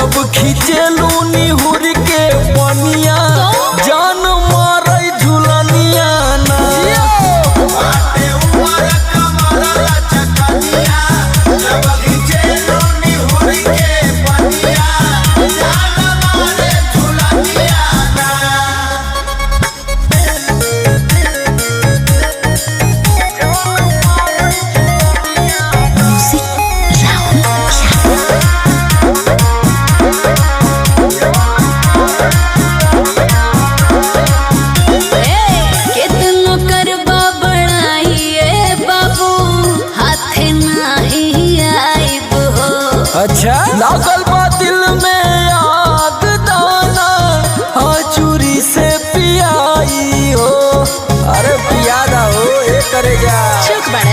जब खींचेलू निहुर के पनिया जान मारे झुलनिया ना जब खींचेलू निहुर के पनिया जान मारे झुलनिया ना। अच्छा लागल